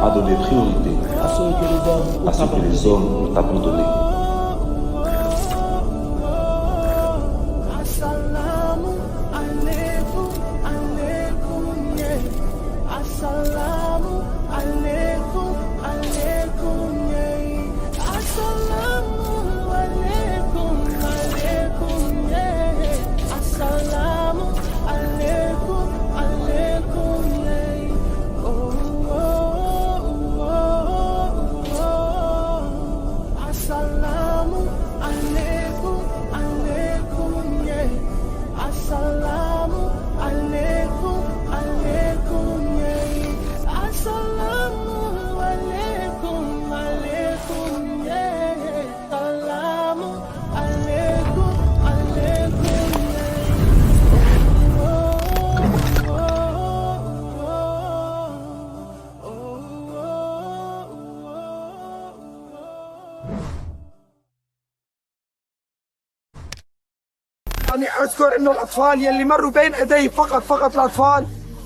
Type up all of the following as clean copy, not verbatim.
a donné priorité à ce que les hommes ont abandonné. أنا أذكر إنه الأطفال يلي مروا بين إيدي فقط الأطفال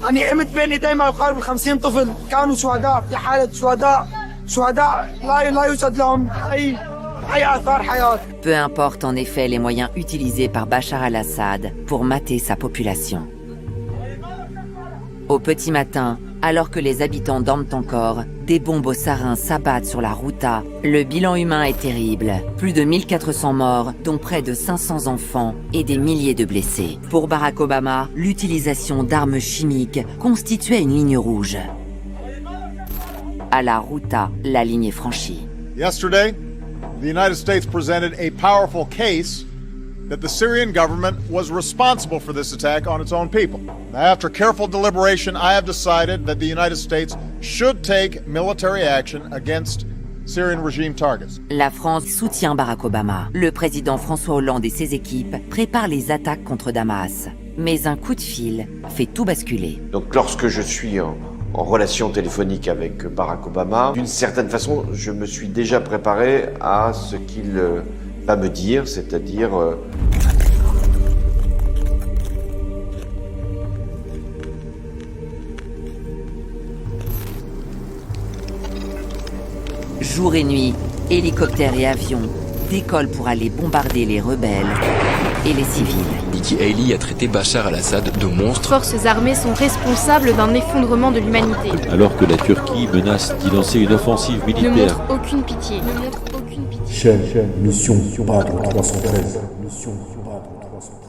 أنا قمت بين إيدي ما يقارب 50 طفل كانوا شهداء في حالة شهداء لا يوجد لهم أي آثار حياة. Peu importe en effet les moyens utilisés par Bachar al-Assad pour mater sa population. Au petit matin, alors que les habitants dorment encore, des bombes aux sarins s'abattent sur la Ghouta. Le bilan humain est terrible. Plus de 1400 morts, dont près de 500 enfants et des milliers de blessés. Pour Barack Obama, l'utilisation d'armes chimiques constituait une ligne rouge. À la Ghouta, la ligne est franchie. Yesterday, the United States presented a powerful case that the Syrian government was responsible for this attack on its own people. After careful deliberation, I have decided that the United States should take military action against Syrian regime targets. La France soutient Barack Obama. Le président François Hollande et ses équipes préparent les attaques contre Damas. Mais un coup de fil fait tout basculer. Donc lorsque je suis en relation téléphonique avec Barack Obama, d'une certaine façon, je me suis déjà préparé à ce qu'il va me dire, c'est-à-dire jour et nuit, hélicoptères et avions décollent pour aller bombarder les rebelles et les civils. Nikki Haley a traité Bachar al-Assad de monstre. Les forces armées sont responsables d'un effondrement de l'humanité. Alors que la Turquie menace d'y lancer une offensive militaire. Ne montre aucune pitié. Chaîne, mission Badr 313. Mission Badr 313.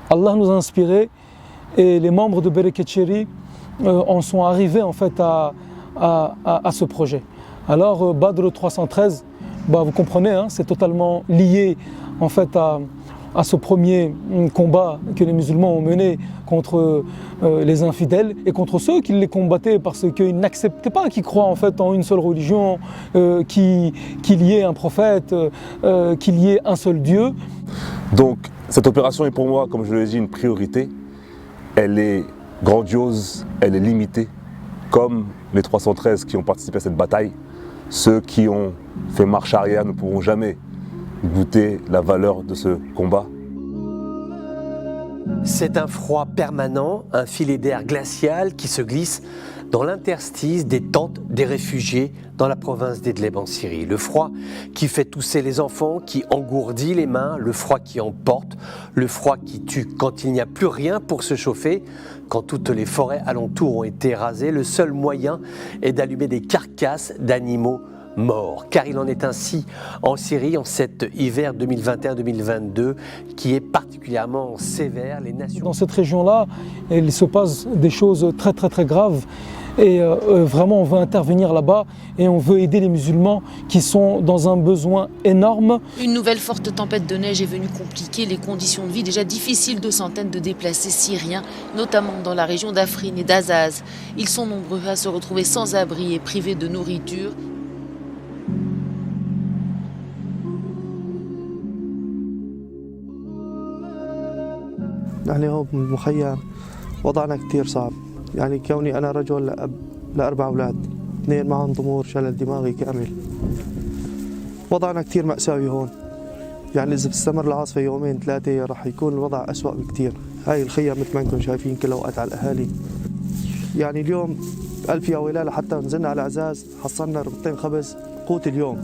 Allah nous a inspirés et les membres de Bereket Chéri en sont arrivés en fait à ce projet. Alors Badr 313, vous comprenez, hein, c'est totalement lié en fait à ce premier combat que les musulmans ont mené contre les infidèles et contre ceux qui les combattaient parce qu'ils n'acceptaient pas, qui croient en fait en une seule religion, qu'il y ait un prophète, qu'il y ait un seul Dieu. Donc cette opération est pour moi, comme je l'ai dit, une priorité. Elle est grandiose, elle est limitée, comme les 313 qui ont participé à cette bataille. Ceux qui ont fait marche arrière ne pourront jamais goûter la valeur de ce combat. C'est un froid permanent, un filet d'air glacial qui se glisse dans l'interstice des tentes des réfugiés dans la province d'Idlib en Syrie. Le froid qui fait tousser les enfants, qui engourdit les mains, le froid qui emporte, le froid qui tue quand il n'y a plus rien pour se chauffer, quand toutes les forêts alentours ont été rasées. Le seul moyen est d'allumer des carcasses d'animaux morts. Car il en est ainsi en Syrie en cet hiver 2021-2022 qui est particulièrement sévère. Les nations... Dans cette région-là, il se passe des choses très graves et vraiment on veut intervenir là-bas et on veut aider les musulmans qui sont dans un besoin énorme. Une nouvelle forte tempête de neige est venue compliquer les conditions de vie déjà difficiles de centaines de déplacés syriens, notamment dans la région d'Afrin et d'Azaz. Ils sont nombreux à se retrouver sans abri et privés de nourriture. يعني هو بالمخيم وضعنا كتير صعب يعني كوني أنا رجل أب ل4 أولاد 2 معهم ضمور شلل دماغي كامل وضعنا كتير مأساوي هون يعني إذا بتستمر العاصفة يومين ثلاثة رح يكون الوضع أسوأ بكتير. هاي الخيام مثل ما انكم شايفين كلها وقعت على الأهالي. يعني اليوم ألف يا ويلة حتى نزلنا على عزاز حصلنا ربطين خبز قوت اليوم.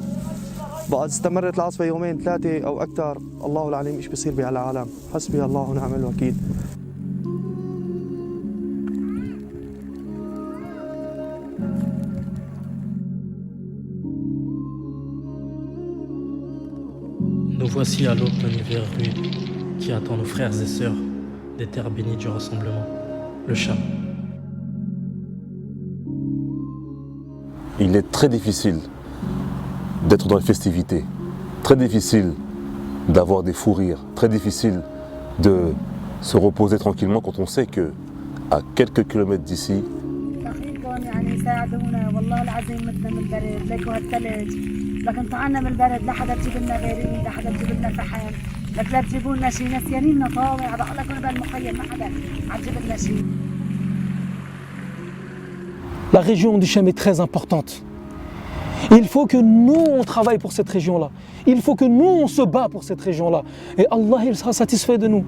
بقى إذا استمرت العاصفة يومين ثلاثة أو أكثر الله العليم إيش بصير بهالعالم. حسبي الله ونعم الوكيل. Nous voici à l'aube d'un hiver rude qui attend nos frères et sœurs des terres bénies du rassemblement, le Cham. Il est très difficile d'être dans les festivités, très difficile d'avoir des fous rires, très difficile de se reposer tranquillement quand on sait que à quelques kilomètres d'ici, لكن طعنا من البرد لا حدا تجيب لنا غيرين لا حدا تجيب لنا فحم لك لا تجيبوا لنا شيء نسيانين طاوع بقول لكم بالمخيم ما حدا عجب لنا شيء. La région du Chem est très importante. Il faut que nous on travaille pour cette région-là. Il faut que nous on se bat pour cette région-là. Et Allah il sera satisfait de nous.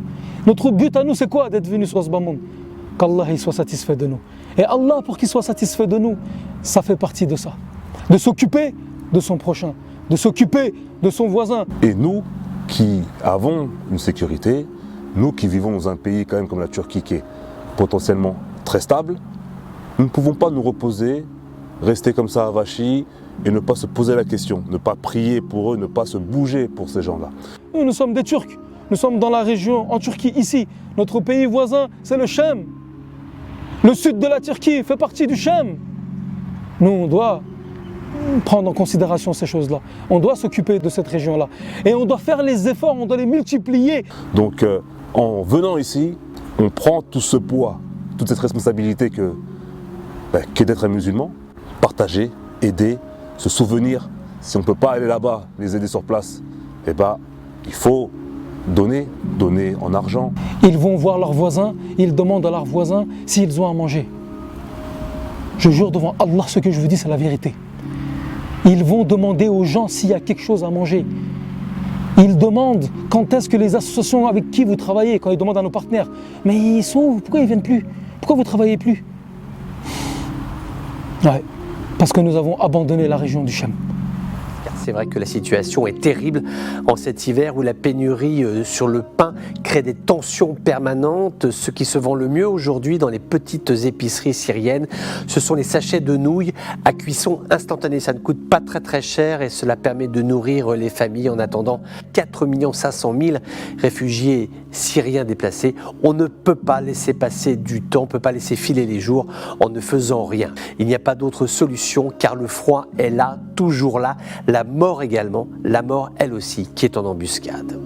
Notre but à nous c'est quoi d'être venus sur ce bas monde? Qu'Allah il soit satisfait de nous. Et Allah pour qu'il soit satisfait de nous, ça fait partie de ça. De s'occuper de son prochain, de s'occuper de son voisin. Et nous qui avons une sécurité, nous qui vivons dans un pays quand même comme la Turquie qui est potentiellement très stable, nous ne pouvons pas nous reposer, rester comme ça avachis et ne pas se poser la question, ne pas prier pour eux, ne pas se bouger pour ces gens-là. Nous sommes des Turcs, nous sommes dans la région, en Turquie, ici. Notre pays voisin, c'est le Chem. Le sud de la Turquie fait partie du Chem. Nous, on doit prendre en considération ces choses-là. On doit s'occuper de cette région-là. Et on doit faire les efforts, on doit les multiplier. Donc en venant ici, on prend tout ce poids, toute cette responsabilité qu'est d'être un musulman, partager, aider, se souvenir. Si on ne peut pas aller là-bas, les aider sur place, eh ben, il faut donner en argent. Ils vont voir leurs voisins, ils demandent à leurs voisins s'ils ont à manger. Je jure devant Allah, ce que je vous dis, c'est la vérité. Ils vont demander aux gens s'il y a quelque chose à manger. Ils demandent quand est-ce que les associations avec qui vous travaillez, quand ils demandent à nos partenaires, mais ils sont où? Pourquoi ils ne viennent plus? Pourquoi vous ne travaillez plus? Ouais, parce que nous avons abandonné la région du Chem. C'est vrai que la situation est terrible en cet hiver où la pénurie sur le pain crée des tensions permanentes. Ce qui se vend le mieux aujourd'hui dans les petites épiceries syriennes, ce sont les sachets de nouilles à cuisson instantanée. Ça ne coûte pas très cher et cela permet de nourrir les familles en attendant 4 500 000 réfugiés syriens déplacés. On ne peut pas laisser passer du temps, on ne peut pas laisser filer les jours en ne faisant rien. Il n'y a pas d'autre solution car le froid est là, toujours là. La mort également, la mort elle aussi qui est en embuscade.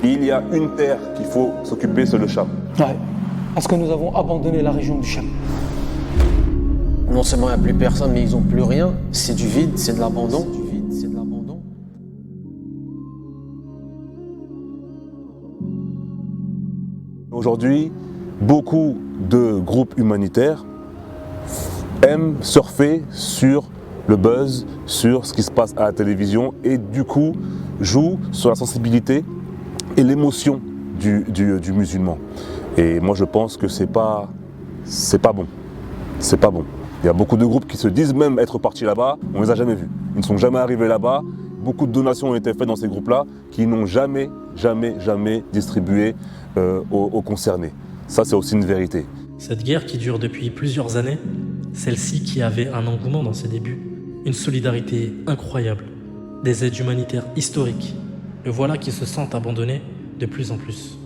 Il y a une terre qu'il faut s'occuper, c'est le Cham. Ouais, parce que nous avons abandonné la région du Cham. Non seulement il n'y a plus personne, mais ils n'ont plus rien. C'est du vide, c'est de l'abandon. Aujourd'hui, beaucoup de groupes humanitaires aiment surfer sur le buzz, sur ce qui se passe à la télévision et du coup jouent sur la sensibilité et l'émotion du musulman. Et moi je pense que c'est pas bon. C'est pas bon. Il y a beaucoup de groupes qui se disent même être partis là-bas, on ne les a jamais vus. Ils ne sont jamais arrivés là-bas. Beaucoup de donations ont été faites dans ces groupes-là qui n'ont jamais distribué aux concernés. Ça c'est aussi une vérité. Cette guerre qui dure depuis plusieurs années, celle-ci qui avait un engouement dans ses débuts, une solidarité incroyable, des aides humanitaires historiques, le voilà qui se sentent abandonnés de plus en plus.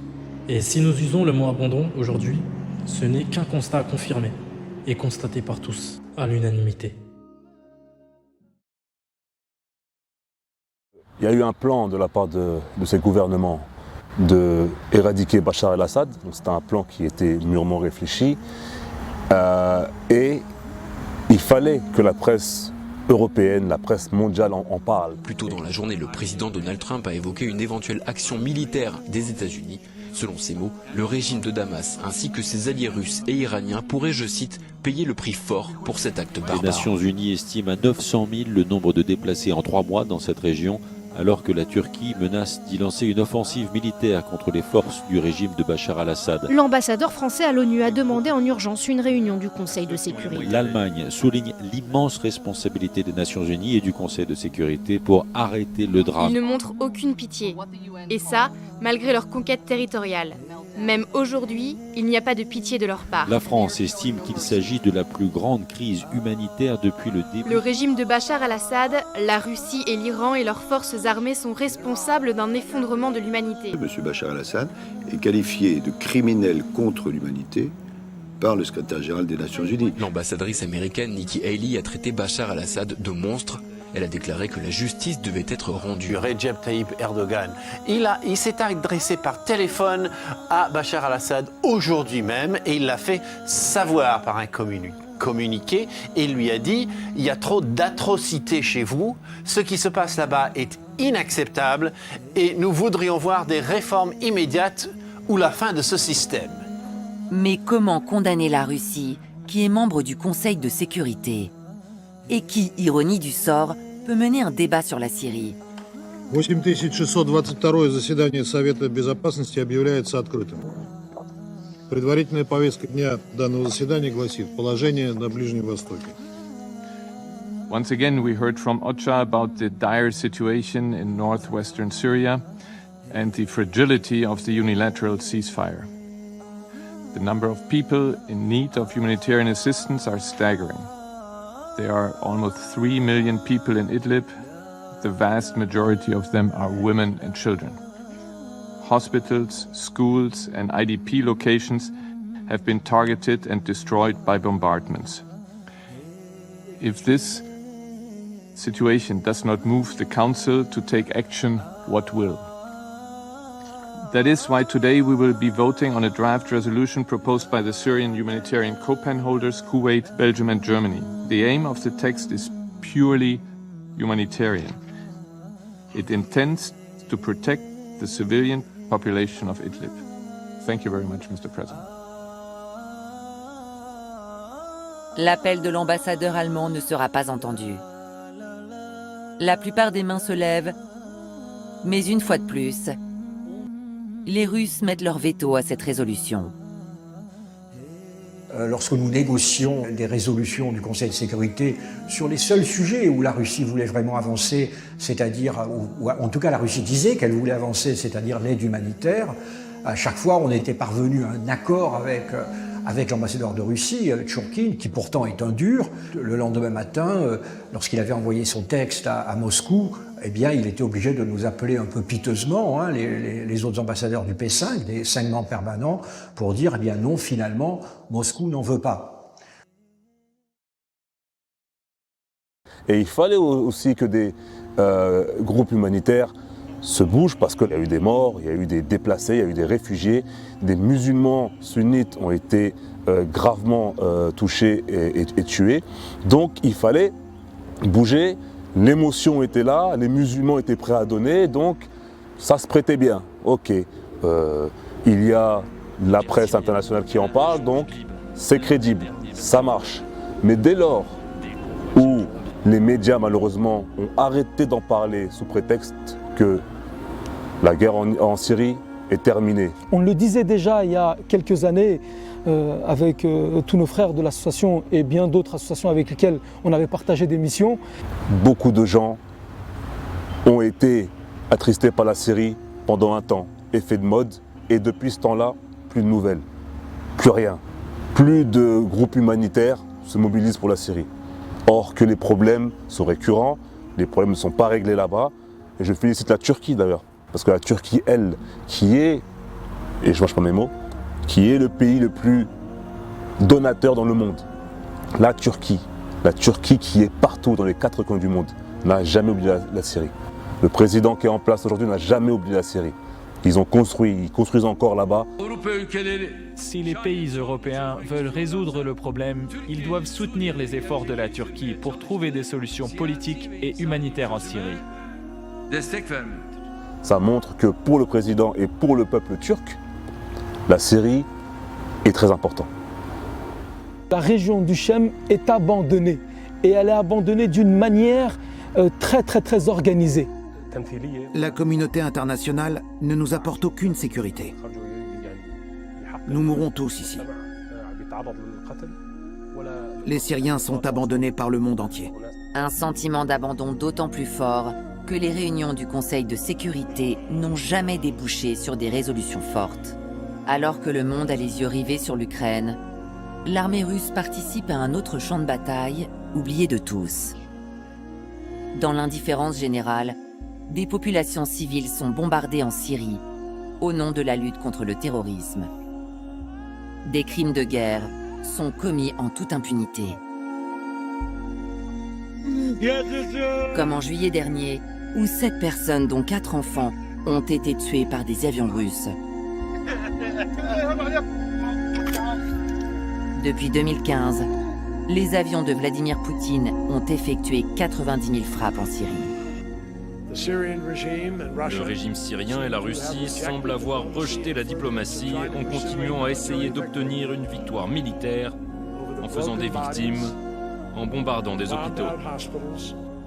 Et si nous usons le mot abandon aujourd'hui, Ce n'est qu'un constat confirmé et constaté par tous, à l'unanimité. Il y a eu un plan de la part de ces gouvernements d'éradiquer Bachar el-Assad. C'était un plan qui était mûrement réfléchi. Et il fallait que la presse européenne, la presse mondiale en parle. Plus tôt dans la journée, le président Donald Trump a évoqué une éventuelle action militaire des États-Unis. Selon ses mots, le régime de Damas ainsi que ses alliés russes et iraniens pourraient, je cite, payer le prix fort pour cet acte barbare. Les Nations Unies estiment à 900 000 le nombre de déplacés en 3 mois dans cette région, alors que la Turquie menace d'y lancer une offensive militaire contre les forces du régime de Bachar al-Assad. L'ambassadeur français à l'ONU a demandé en urgence une réunion du Conseil de sécurité. L'Allemagne souligne l'immense responsabilité des Nations Unies et du Conseil de sécurité pour arrêter le drame. Ils ne montrent aucune pitié. Et ça, malgré leur conquête territoriale. Même aujourd'hui, il n'y a pas de pitié de leur part. La France estime qu'il s'agit de la plus grande crise humanitaire depuis le début. Le régime de Bachar al-Assad, la Russie et l'Iran et leurs forces armées sont responsables d'un effondrement de l'humanité. M. Bachar al-Assad est qualifié de criminel contre l'humanité par le secrétaire général des Nations Unies. L'ambassadrice américaine Nikki Haley a traité Bachar al-Assad de monstre. Elle a déclaré que la justice devait être rendue. Recep Tayyip Erdogan, il s'est adressé par téléphone à Bachar al-Assad aujourd'hui même et il l'a fait savoir par un communiqué et il lui a dit « Il y a trop d'atrocités chez vous, ce qui se passe là-bas est inacceptable et nous voudrions voir des réformes immédiates ou la fin de ce système. » Mais comment condamner la Russie, qui est membre du Conseil de sécurité et qui, ironie du sort, peut mener un débat sur la Syrie? 8622 заседание Совета Безопасности объявляется открытым. Предварительная повестка дня данного заседания гласит «Положение на Ближнем Востоке». Once again, we heard from OCHA about the dire situation in northwestern Syria and the fragility of the unilateral ceasefire. The number of people in need of humanitarian assistance are staggering. There are almost 3 million people in Idlib. The vast majority of them are women and children. Hospitals, schools, and IDP locations have been targeted and destroyed by bombardments. If this situation does not move the Council to take action, what will? That is why today we will be voting on a draft resolution proposed by the Syrian humanitarian co-pen holders, Kuwait, Belgium and Germany. The aim of the text is purely humanitarian. It intends to protect the civilian population of Idlib. Thank you very much, Mr. President. L'appel de l'ambassadeur allemand ne sera pas entendu. La plupart des mains se lèvent, mais une fois de plus, les Russes mettent leur veto à cette résolution. Lorsque nous négocions des résolutions du Conseil de sécurité sur les seuls sujets où la Russie voulait vraiment avancer, c'est-à-dire, ou en tout cas la Russie disait qu'elle voulait avancer, c'est-à-dire l'aide humanitaire, à chaque fois on était parvenu à un accord avec l'ambassadeur de Russie, Tchourkin, qui pourtant est un dur. Le lendemain matin, lorsqu'il avait envoyé son texte à Moscou, eh bien, il était obligé de nous appeler un peu piteusement, hein, les autres ambassadeurs du P5, des 5 membres permanents, pour dire, eh bien non, finalement, Moscou n'en veut pas. Et il fallait aussi que des groupes humanitaires se bougent parce qu'il y a eu des morts, il y a eu des déplacés, il y a eu des réfugiés, des musulmans sunnites ont été gravement touchés et tués. Donc il fallait bouger, l'émotion était là, les musulmans étaient prêts à donner, donc ça se prêtait bien. Ok, il y a la presse internationale qui en parle, donc c'est crédible, ça marche. Mais dès lors où les médias malheureusement ont arrêté d'en parler sous prétexte que la guerre en Syrie est terminée. On le disait déjà il y a quelques années avec tous nos frères de l'association et bien d'autres associations avec lesquelles on avait partagé des missions. Beaucoup de gens ont été attristés par la Syrie pendant un temps, effet de mode, et depuis ce temps-là, plus de nouvelles, plus rien. Plus de groupes humanitaires se mobilisent pour la Syrie. Or que les problèmes sont récurrents, les problèmes ne sont pas réglés là-bas, et je félicite la Turquie d'ailleurs, parce que la Turquie, elle, qui est, et je mâche pas mes mots, qui est le pays le plus donateurs dans le monde. La Turquie qui est partout dans les 4 coins du monde, n'a jamais oublié la Syrie. Le président qui est en place aujourd'hui n'a jamais oublié la Syrie. Ils construisent encore là-bas. Si les pays européens veulent résoudre le problème, ils doivent soutenir les efforts de la Turquie pour trouver des solutions politiques et humanitaires en Syrie. Ça montre que pour le président et pour le peuple turc, la Syrie est très importante. La région du Chem est abandonnée et elle est abandonnée d'une manière très organisée. La communauté internationale ne nous apporte aucune sécurité. Nous mourrons tous ici. Les Syriens sont abandonnés par le monde entier. Un sentiment d'abandon d'autant plus fort que les réunions du Conseil de sécurité n'ont jamais débouché sur des résolutions fortes. Alors que le monde a les yeux rivés sur l'Ukraine, l'armée russe participe à un autre champ de bataille, oublié de tous. Dans l'indifférence générale, des populations civiles sont bombardées en Syrie, au nom de la lutte contre le terrorisme. Des crimes de guerre sont commis en toute impunité. Comme en juillet dernier, où 7 personnes, dont 4 enfants, ont été tuées par des avions russes. Depuis 2015, les avions de Vladimir Poutine ont effectué 90 000 frappes en Syrie. Le régime syrien et la Russie semblent avoir rejeté la diplomatie en continuant à essayer d'obtenir une victoire militaire, en faisant des victimes, en bombardant des hôpitaux.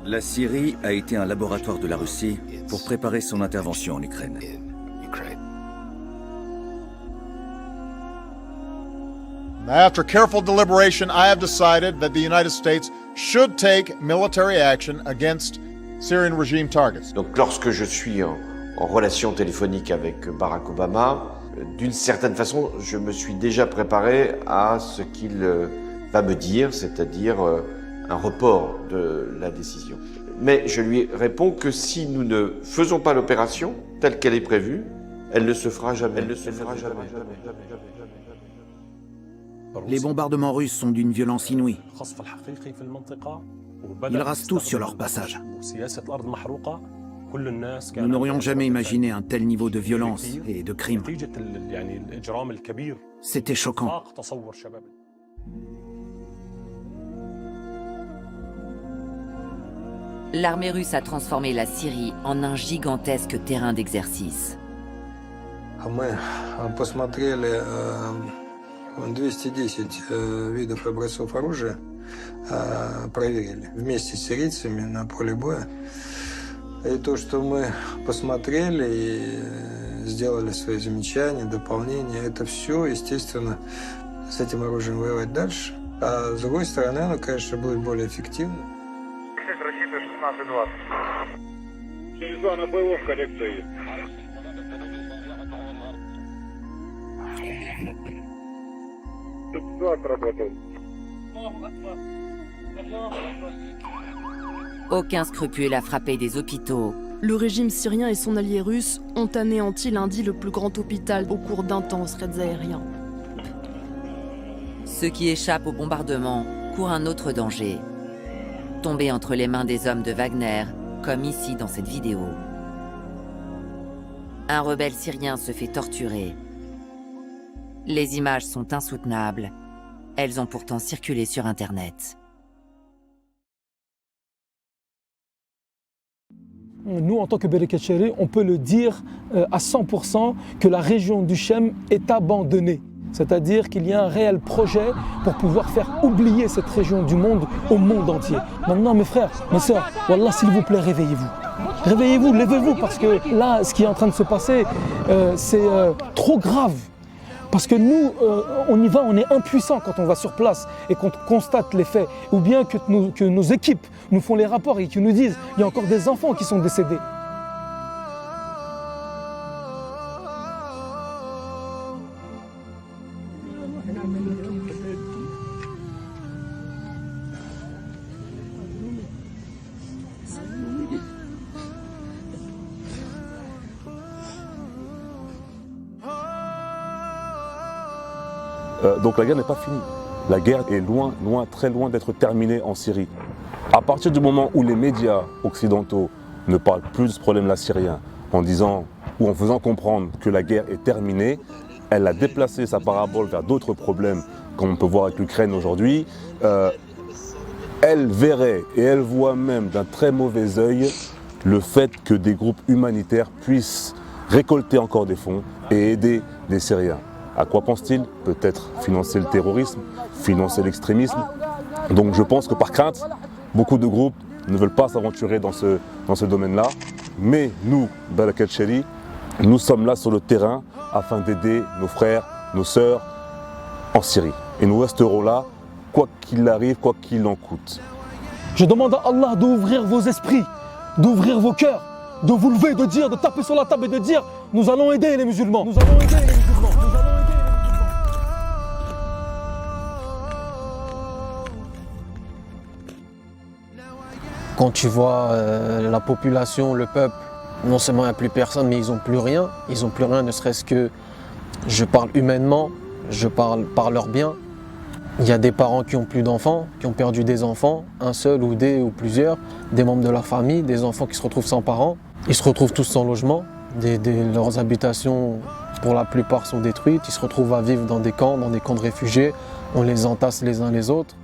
La Syrie a été un laboratoire de la Russie pour préparer son intervention en Ukraine. After careful deliberation, I have decided that the United States should take military action against Syrian regime targets. Donc lorsque je suis en relation téléphonique avec Barack Obama, d'une certaine façon, je me suis déjà préparé à ce qu'il va me dire, c'est-à-dire un report de la décision. Mais je lui réponds que si nous ne faisons pas l'opération telle qu'elle est prévue, elle ne se fera jamais. Les bombardements russes sont d'une violence inouïe. Ils rasent tous sur leur passage. Nous n'aurions jamais imaginé un tel niveau de violence et de crime. C'était choquant. L'armée russe a transformé la Syrie en un gigantesque terrain d'exercice. 210 видов образцов оружия проверили вместе с сирийцами на поле боя. И то, что мы посмотрели и сделали свои замечания, дополнения, это все, естественно, с этим оружием воевать дальше. А с другой стороны, оно, конечно, будет более эффективно. Рассчитываю 16-20. Через 2 на боевом коррекция есть. Aucun scrupule à frapper des hôpitaux. Le régime syrien et son allié russe ont anéanti lundi le plus grand hôpital au cours d'intenses raids aériens. Ceux qui échappent au bombardement courent un autre danger. Tomber entre les mains des hommes de Wagner, comme ici dans cette vidéo. Un rebelle syrien se fait torturer. Les images sont insoutenables. Elles ont pourtant circulé sur Internet. Nous, en tant que Bereketcheri, on peut le dire à 100% que la région du Chem est abandonnée. C'est-à-dire qu'il y a un réel projet pour pouvoir faire oublier cette région du monde au monde entier. Maintenant, mes frères, mes sœurs, Wallah, s'il vous plaît, réveillez-vous. Réveillez-vous, levez-vous, parce que là, ce qui est en train de se passer, c'est trop grave. Parce que nous, on y va, on est impuissants quand on va sur place et qu'on constate les faits. Ou bien que nos équipes nous font les rapports et qui nous disent qu'il y a encore des enfants qui sont décédés. Donc la guerre n'est pas finie. La guerre est loin, très loin d'être terminée en Syrie. À partir du moment où les médias occidentaux ne parlent plus de ce problème-là syrien, en disant ou en faisant comprendre que la guerre est terminée, elle a déplacé sa parabole vers d'autres problèmes, comme on peut voir avec l'Ukraine aujourd'hui. Elle verrait et elle voit même d'un très mauvais œil le fait que des groupes humanitaires puissent récolter encore des fonds et aider des Syriens. À quoi pense-t-il? Peut-être financer le terrorisme, financer l'extrémisme. Donc je pense que par crainte, beaucoup de groupes ne veulent pas s'aventurer dans ce domaine-là. Mais nous, Barakat Chéri, nous sommes là sur le terrain afin d'aider nos frères, nos sœurs en Syrie. Et nous resterons là, quoi qu'il arrive, quoi qu'il en coûte. Je demande à Allah d'ouvrir vos esprits, d'ouvrir vos cœurs, de vous lever, de dire, de taper sur la table et de dire « Nous allons aider les musulmans, nous allons aider les musulmans, nous allons aider les musulmans ». Quand tu vois la population, le peuple, non seulement il n'y a plus personne, mais ils n'ont plus rien. Ils n'ont plus rien, ne serait-ce que, je parle humainement, je parle par leur bien. Il y a des parents qui n'ont plus d'enfants, qui ont perdu des enfants, un seul ou des ou plusieurs, des membres de leur famille, des enfants qui se retrouvent sans parents. Ils se retrouvent tous sans logement, leurs habitations pour la plupart sont détruites. Ils se retrouvent à vivre dans des camps de réfugiés. On les entasse les uns les autres.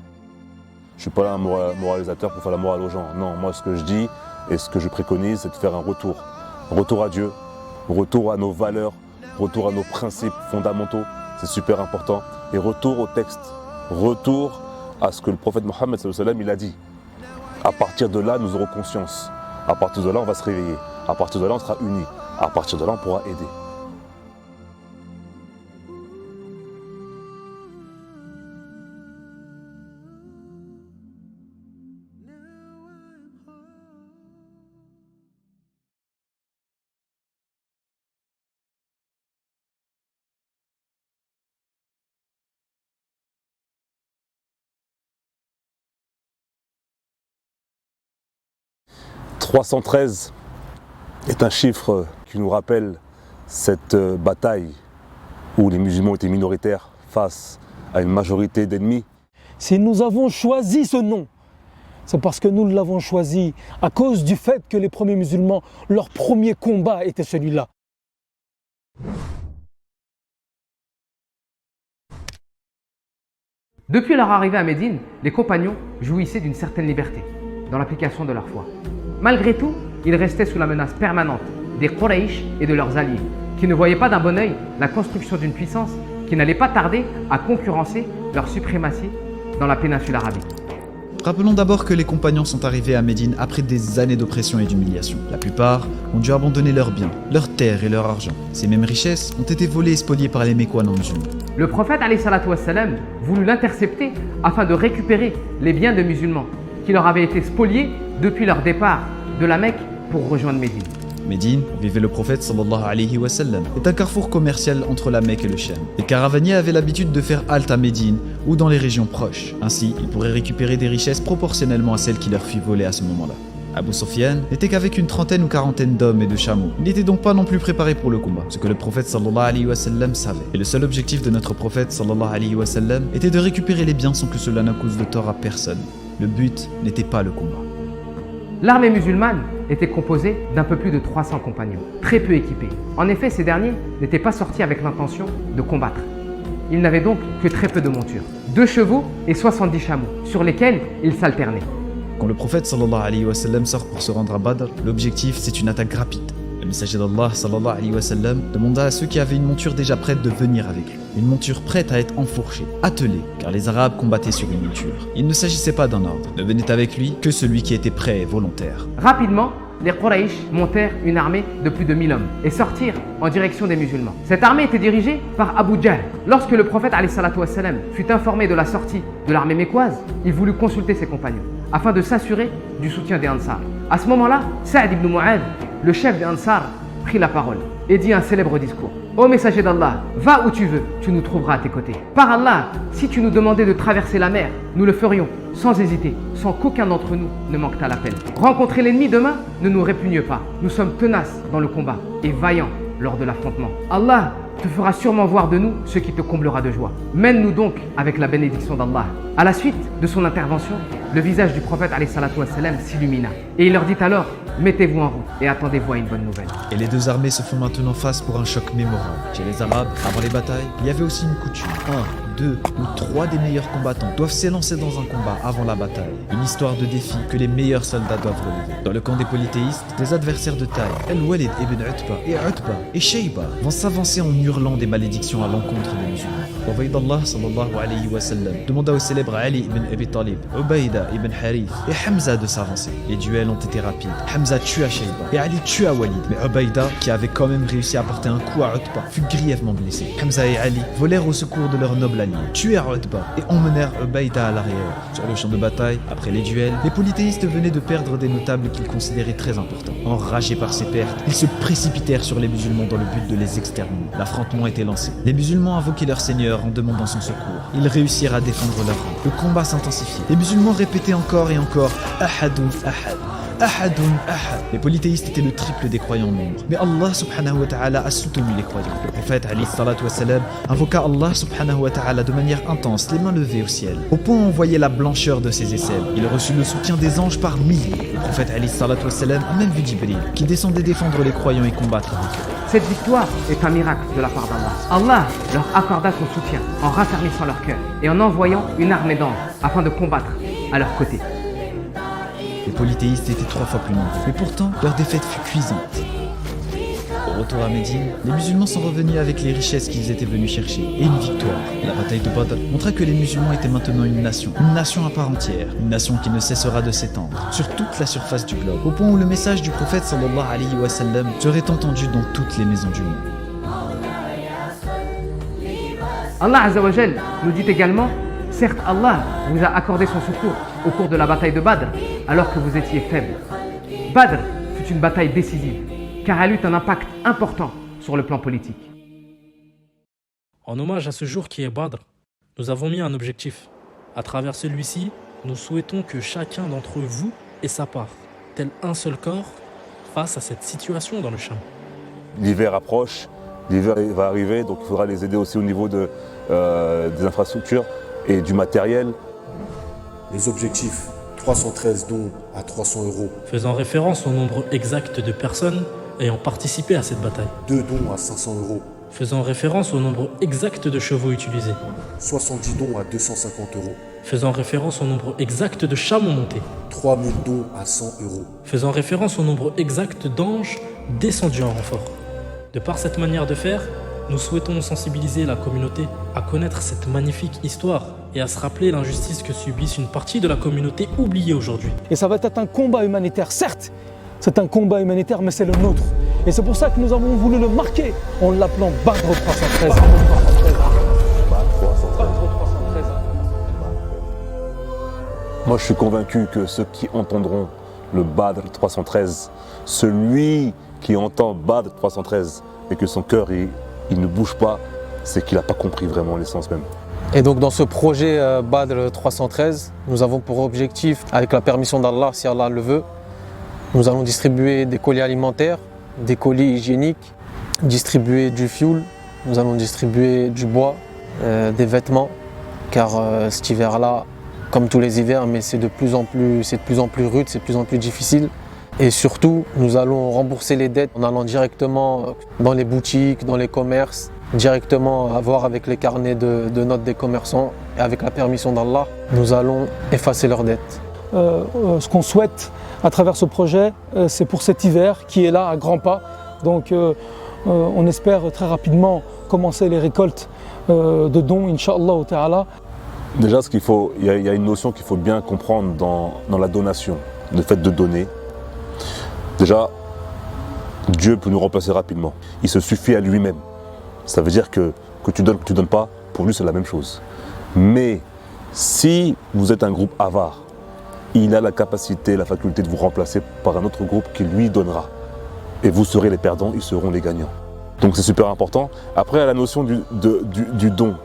Je ne suis pas là un moralisateur pour faire la morale aux gens. Non, moi ce que je dis et ce que je préconise, c'est de faire un retour. Retour à Dieu, retour à nos valeurs, retour à nos principes fondamentaux, c'est super important. Et retour au texte, retour à ce que le prophète Mohammed il a dit. À partir de là, nous aurons conscience. À partir de là, on va se réveiller. À partir de là, on sera unis. À partir de là, on pourra aider. « 313 est un chiffre qui nous rappelle cette bataille où les musulmans étaient minoritaires face à une majorité d'ennemis. Si nous avons choisi ce nom, c'est parce que nous l'avons choisi à cause du fait que les premiers musulmans, leur premier combat était celui-là. Depuis leur arrivée à Médine, les compagnons jouissaient d'une certaine liberté dans l'application de leur foi. Malgré tout, ils restaient sous la menace permanente des Quraysh et de leurs alliés, qui ne voyaient pas d'un bon œil la construction d'une puissance qui n'allait pas tarder à concurrencer leur suprématie dans la péninsule arabique. Rappelons d'abord que les compagnons sont arrivés à Médine après des années d'oppression et d'humiliation. La plupart ont dû abandonner leurs biens, leurs terres et leur argent. Ces mêmes richesses ont été volées et spoliées par les Mécois non musulmans. Le prophète voulut l'intercepter afin de récupérer les biens des musulmans qui leur avaient été spoliés depuis leur départ de la Mecque pour rejoindre Médine. Médine, où vivait le prophète sallallahu alayhi wa sallam, est un carrefour commercial entre la Mecque et le Cham. Les caravaniers avaient l'habitude de faire halte à Médine ou dans les régions proches. Ainsi, ils pourraient récupérer des richesses proportionnellement à celles qui leur furent volées à ce moment-là. Abu Sufyan n'était qu'avec une trentaine ou quarantaine d'hommes et de chameaux. Il n'était donc pas non plus préparé pour le combat, ce que le prophète sallallahu alayhi wa sallam savait. Et le seul objectif de notre prophète sallallahu alayhi wa sallam était de récupérer les biens sans que cela ne cause de tort à personne. Le but n'était pas le combat. L'armée musulmane était composée d'un peu plus de 300 compagnons, très peu équipés. En effet, ces derniers n'étaient pas sortis avec l'intention de combattre. Ils n'avaient donc que très peu de montures, 2 chevaux et 70 chameaux, sur lesquels ils s'alternaient. Quand le prophète sallallahu alayhi wa sallam sort pour se rendre à Badr, l'objectif c'est une attaque rapide. Le messager d'Allah sallallahu alayhi wa sallam demanda à ceux qui avaient une monture déjà prête de venir avec lui. Une monture prête à être enfourchée, attelée, car les Arabes combattaient sur une monture. Il ne s'agissait pas d'un ordre, ne venait avec lui que celui qui était prêt et volontaire. Rapidement, les Quraysh montèrent une armée de plus de 1000 hommes et sortirent en direction des musulmans. Cette armée était dirigée par Abu Jahl. Lorsque le prophète fut informé de la sortie de l'armée mécoise, il voulut consulter ses compagnons afin de s'assurer du soutien des Ansar. À ce moment-là, Sa'd ibn Mu'adh, le chef des Ansar, prit la parole et dit un célèbre discours. Ô messager d'Allah, va où tu veux, tu nous trouveras à tes côtés. Par Allah, si tu nous demandais de traverser la mer, nous le ferions sans hésiter, sans qu'aucun d'entre nous ne manque à l'appel. Rencontrer l'ennemi demain ne nous répugne pas. Nous sommes tenaces dans le combat et vaillants lors de l'affrontement. Allah te fera sûrement voir de nous ce qui te comblera de joie. Mène-nous donc avec la bénédiction d'Allah. À la suite de son intervention, le visage du prophète alayhi salatu wassalam s'illumina. Et il leur dit alors, mettez-vous en route et attendez-vous à une bonne nouvelle. Et les deux armées se font maintenant face pour un choc mémorable. Chez les Arabes, avant les batailles, il y avait aussi une coutume. 1, 2 ou 3 des meilleurs combattants doivent s'élancer dans un combat avant la bataille. Une histoire de défi que les meilleurs soldats doivent relever. Dans le camp des polythéistes, des adversaires de taille, Al-Walid ibn Utba et Shayba vont s'avancer en hurlant des malédictions à l'encontre des musulmans. L'envoyé d'Allah sallallahu alayhi wa sallam demanda au célèbre Ali ibn Abi Talib, Ubayda ibn Harith et Hamza de s'avancer. Les duels ont été rapides. Hamza tua Shayba et Ali tua Walid. Mais Ubayda, qui avait quand même réussi à porter un coup à Utba, fut grièvement blessé. Hamza et Ali volèrent au secours de leur noble allié, tuèrent Utba et emmenèrent Ubayda à l'arrière. Sur le champ de bataille, après les duels, les polythéistes venaient de perdre des notables qu'ils considéraient très importants. Enragés par ces pertes, ils se précipitèrent sur les musulmans dans le but de les exterminer. L'affrontement était lancé. Les musulmans invoquaient leur seigneur en demandant son secours. Ils réussirent à défendre leur rang. Le combat s'intensifiait. Les musulmans répétaient encore et encore Ahadun Ahad. Ahadun Ahad. Les polythéistes étaient le triple des croyants en nombre. Mais Allah subhanahu wa ta'ala a soutenu les croyants. Le prophète alayhi salatu wassalam invoqua Allah subhanahu wa ta'ala de manière intense, les mains levées au ciel, au point où on voyait la blancheur de ses aisselles. Il reçut le soutien des anges par milliers. Le prophète alayhi salatu wassalam a même vu Jibril, qui descendait défendre les croyants et combattre avec eux. Cette victoire est un miracle de la part d'Allah. Allah leur accorda son soutien en raffermissant leur cœur et en envoyant une armée d'anges afin de combattre à leur côté. Les polythéistes étaient 3 fois plus nombreux, mais pourtant leur défaite fut cuisante. Au retour à Médine, les musulmans sont revenus avec les richesses qu'ils étaient venus chercher et une victoire. La bataille de Badr montra que les musulmans étaient maintenant une nation à part entière, une nation qui ne cessera de s'étendre sur toute la surface du globe, au point où le message du prophète sallallahu alayhi wa sallam serait entendu dans toutes les maisons du monde. Allah Azza wa Jal nous dit également, certes Allah vous a accordé son secours au cours de la bataille de Badr alors que vous étiez faible. Badr fut une bataille décisive car elle eut un impact important sur le plan politique. En hommage à ce jour qui est Badr, nous avons mis un objectif. À travers celui-ci, nous souhaitons que chacun d'entre vous ait sa part, tel un seul corps, face à cette situation dans le champ. L'hiver approche, l'hiver va arriver, donc il faudra les aider aussi au niveau des infrastructures et du matériel. Les objectifs, 313 dons à 300 €. Faisant référence au nombre exact de personnes ayant participé à cette bataille. 2 dons à 500 €. Faisant référence au nombre exact de chevaux utilisés. 70 dons à 250 €. Faisant référence au nombre exact de chameaux montés. 3000 dons à 100 €. Faisant référence au nombre exact d'anges descendus en renfort. De par cette manière de faire, nous souhaitons sensibiliser la communauté à connaître cette magnifique histoire et à se rappeler l'injustice que subissent une partie de la communauté oubliée aujourd'hui. Et ça va être un combat humanitaire, certes, c'est un combat humanitaire, mais c'est le nôtre. Et c'est pour ça que nous avons voulu le marquer en l'appelant Badr 313. Moi, je suis convaincu que ceux qui entendront le Badr 313, celui qui entend Badr 313 et que son cœur il ne bouge pas, c'est qu'il n'a pas compris vraiment l'essence même. Et donc dans ce projet Badr 313, nous avons pour objectif, avec la permission d'Allah, si Allah le veut, nous allons distribuer des colis alimentaires, des colis hygiéniques, distribuer du fioul, nous allons distribuer du bois, des vêtements, car cet hiver-là, comme tous les hivers, mais c'est de plus en plus rude, c'est de plus en plus difficile. Et surtout, nous allons rembourser les dettes en allant directement dans les boutiques, dans les commerces, directement voir avec les carnets de notes des commerçants et avec la permission d'Allah, nous allons effacer leurs dettes. Ce qu'on souhaite à travers ce projet, c'est pour cet hiver qui est là à grands pas. Donc on espère très rapidement commencer les récoltes de dons, Inch'Allah ta'ala. Déjà, il y a une notion qu'il faut bien comprendre dans la donation, le fait de donner. Déjà, Dieu peut nous remplacer rapidement. Il se suffit à lui-même. Ça veut dire que tu donnes, que tu donnes pas, pour lui c'est la même chose. Mais si vous êtes un groupe avare, il a la capacité, la faculté de vous remplacer par un autre groupe qui lui donnera. Et vous serez les perdants, ils seront les gagnants. Donc c'est super important. Après, il y a la notion du don.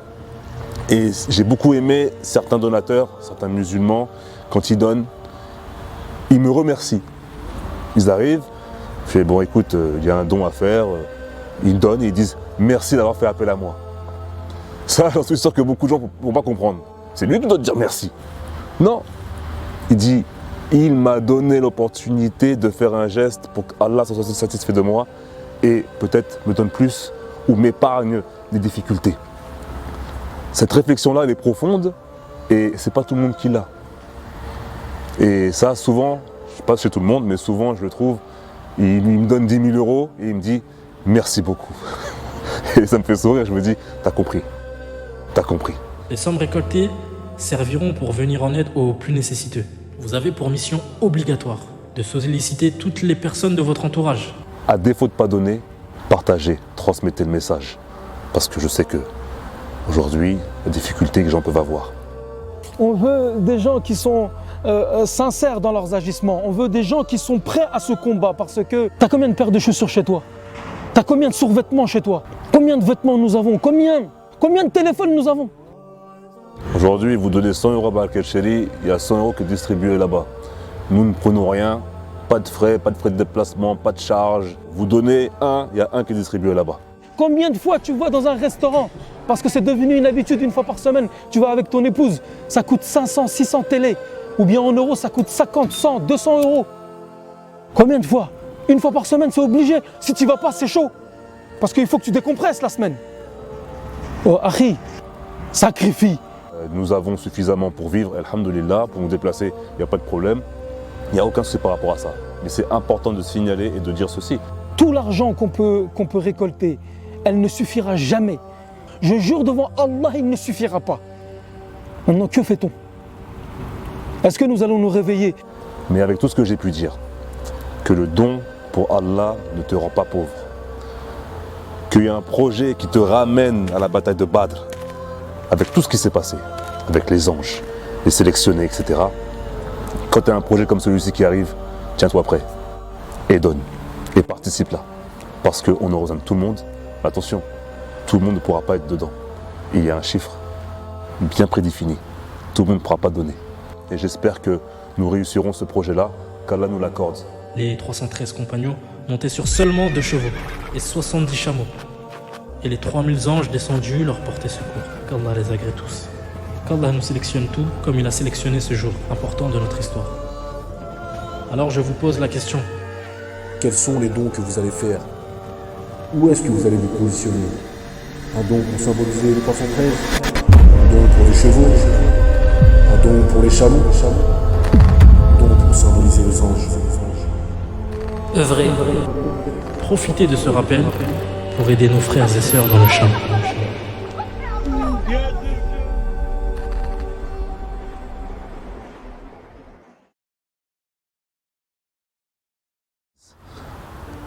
Et j'ai beaucoup aimé certains donateurs, certains musulmans, quand ils donnent, ils me remercient. Ils arrivent, je fais bon écoute, il y a un don à faire, ils donnent et ils disent merci d'avoir fait appel à moi. Ça, j'en suis sûr que beaucoup de gens ne vont pas comprendre. C'est lui qui doit te dire merci. Non. Il dit, il m'a donné l'opportunité de faire un geste pour qu'Allah soit satisfait de moi et peut-être me donne plus ou m'épargne des difficultés. Cette réflexion-là, elle est profonde et c'est pas tout le monde qui l'a. Et ça, souvent, je ne sais pas chez tout le monde, mais souvent, je le trouve, il me donne 10 000 € et il me dit merci beaucoup. Et ça me fait sourire, je me dis, t'as compris. T'as compris. Les sommes récoltées serviront pour venir en aide aux plus nécessiteux. Vous avez pour mission obligatoire de solliciter toutes les personnes de votre entourage. À défaut de ne pas donner, partagez, transmettez le message. Parce que je sais que aujourd'hui, la difficulté que les gens peuvent avoir. On veut des gens qui sont sincères dans leurs agissements. On veut des gens qui sont prêts à ce combat. Parce que t'as combien de paires de chaussures chez toi? T'as combien de survêtements chez toi? Combien de vêtements nous avons? Combien de téléphones nous avons? Aujourd'hui, vous donnez 100 € à Barakat Chéri, il y a 100 € qui est distribué là-bas. Nous ne prenons rien, pas de frais de déplacement, pas de charge. Vous donnez un, il y a un qui est distribué là-bas. Combien de fois tu vas dans un restaurant, parce que c'est devenu une habitude, une fois par semaine, tu vas avec ton épouse, ça coûte 500, 600 télé, ou bien en euros, ça coûte 50, 100, 200 €. Combien de fois? Une fois par semaine, c'est obligé. Si tu vas pas, c'est chaud. Parce qu'il faut que tu décompresses la semaine. Oh, Akhi, sacrifie. Nous avons suffisamment pour vivre, alhamdoulilah, pour nous déplacer, il n'y a pas de problème. Il n'y a aucun souci par rapport à ça. Mais c'est important de signaler et de dire ceci. Tout l'argent qu'on peut récolter, elle ne suffira jamais. Je jure devant Allah, il ne suffira pas. Maintenant, que fait-on? Est-ce que nous allons nous réveiller? Mais avec tout ce que j'ai pu dire, que le don pour Allah ne te rend pas pauvre. Qu'il y a un projet qui te ramène à la bataille de Badr, avec tout ce qui s'est passé, avec les anges, les sélectionnés, etc. Quand tu as un projet comme celui-ci qui arrive, tiens-toi prêt et donne, et participe là. Parce qu'on aura besoin de tout le monde. Attention, tout le monde ne pourra pas être dedans. Il y a un chiffre bien prédéfini. Tout le monde ne pourra pas donner. Et j'espère que nous réussirons ce projet-là, qu'Allah nous l'accorde. Les 313 compagnons montaient sur seulement 2 chevaux et 70 chameaux. Et les 3000 anges descendus leur portaient secours. Qu'Allah les agrée tous. Qu'Allah nous sélectionne tout comme il a sélectionné ce jour important de notre histoire. Alors je vous pose la question. Quels sont les dons que vous allez faire? Où est-ce que vous allez vous positionner? Un don pour symboliser le 313? Un don pour les chevaux? Un don pour les chameaux? Un don pour symboliser les anges? Œuvrez. Profitez de ce rappel pour aider nos frères et sœurs dans le champ.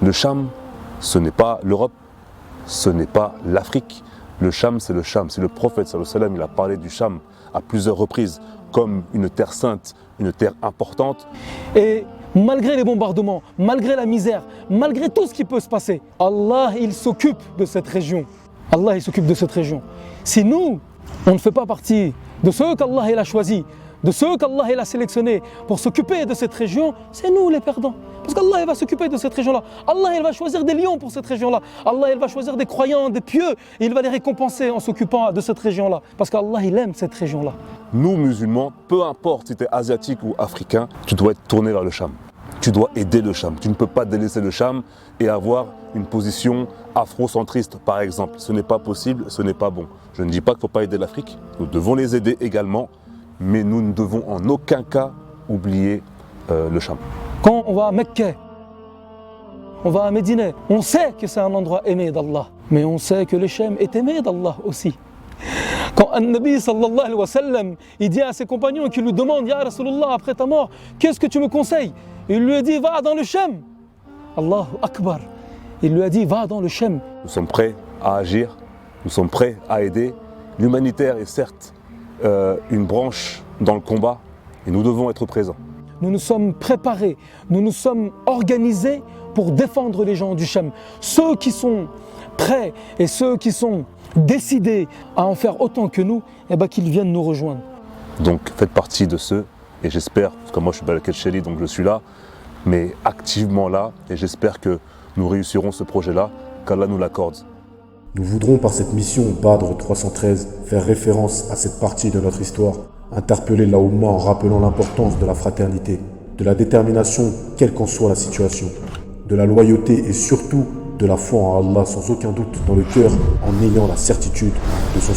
Le Cham, ce n'est pas l'Europe, ce n'est pas l'Afrique. Le Cham, c'est le Cham. C'est le prophète, sallallahu alayhi wa sallam, il a parlé du Cham à plusieurs reprises comme une terre sainte, une terre importante. Et malgré les bombardements, malgré la misère, malgré tout ce qui peut se passer, Allah, il s'occupe de cette région. Allah, il s'occupe de cette région. Si nous, on ne fait pas partie de ceux qu'Allah il a choisis, de ceux qu'Allah il a sélectionnés pour s'occuper de cette région, c'est nous les perdants. Parce qu'Allah il va s'occuper de cette région-là. Allah il va choisir des lions pour cette région-là. Allah il va choisir des croyants, des pieux, et il va les récompenser en s'occupant de cette région-là. Parce qu'Allah il aime cette région-là. Nous musulmans, peu importe si tu es asiatique ou africain, tu dois être tourné vers le Cham. Tu dois aider le Cham. Tu ne peux pas délaisser le Cham et avoir une position afrocentriste, par exemple. Ce n'est pas possible, ce n'est pas bon. Je ne dis pas qu'il ne faut pas aider l'Afrique. Nous devons les aider également, mais nous ne devons en aucun cas oublier le Cham. Quand on va à Mecque, on va à Médine, on sait que c'est un endroit aimé d'Allah, mais on sait que le Cham est aimé d'Allah aussi. Quand un Nabi sallallahu alayhi wa sallam, il dit à ses compagnons qui lui demandent, Ya Rasulullah, après ta mort, qu'est-ce que tu me conseilles? Il lui a dit, va dans le Cham. Allahu Akbar. Il lui a dit, va dans le Cham. Nous sommes prêts à agir, nous sommes prêts à aider. L'humanitaire est certes une branche dans le combat et nous devons être présents. Nous nous sommes préparés, nous nous sommes organisés pour défendre les gens du Cham. Ceux qui sont prêts et ceux qui sont décidés à en faire autant que nous, eh ben, qu'ils viennent nous rejoindre. Donc faites partie de ceux, et j'espère, parce que moi je suis Barakat Chéri, donc je suis là, mais activement là, et j'espère que nous réussirons ce projet-là, qu'Allah nous l'accorde. Nous voudrons par cette mission Badr 313 faire référence à cette partie de notre histoire, interpeller la Oumma en rappelant l'importance de la fraternité, de la détermination quelle qu'en soit la situation, de la loyauté et surtout de la foi en Allah sans aucun doute dans le cœur en ayant la certitude de son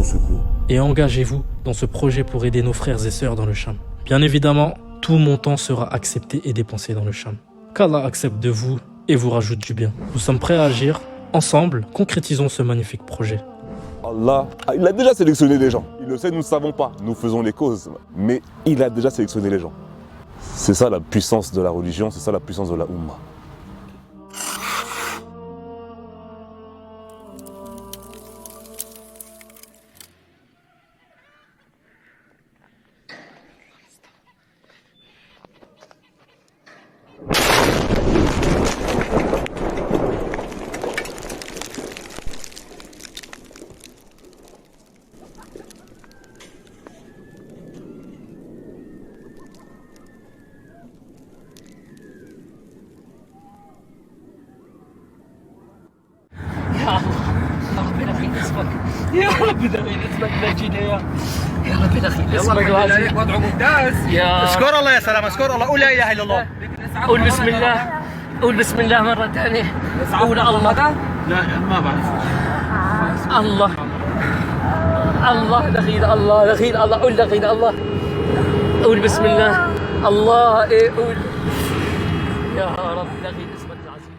secours. Et engagez-vous dans ce projet pour aider nos frères et sœurs dans le Cham. Bien évidemment, tout montant sera accepté et dépensé dans le Cham. Qu'Allah accepte de vous et vous rajoute du bien. Nous sommes prêts à agir. Ensemble, concrétisons ce magnifique projet. Allah, il a déjà sélectionné les gens. Il le sait, nous ne savons pas. Nous faisons les causes. Mais il a déjà sélectionné les gens. C'est ça la puissance de la religion, c'est ça la puissance de la Oumma. يا رب دخيل اسمك نجينا يا رب دخيل اسمك وعافيك وضعه ممتاز اشكر الله يا سلام اشكر الله قول لا اله الا الله قول بسم الله قول بسم الله مرة ثانية قول الله لا ما بعرف الله الله دخيل الله دخيل الله قول دخيل الله قول بسم الله الله ايه قول يا رب دخيل اسمك العظيم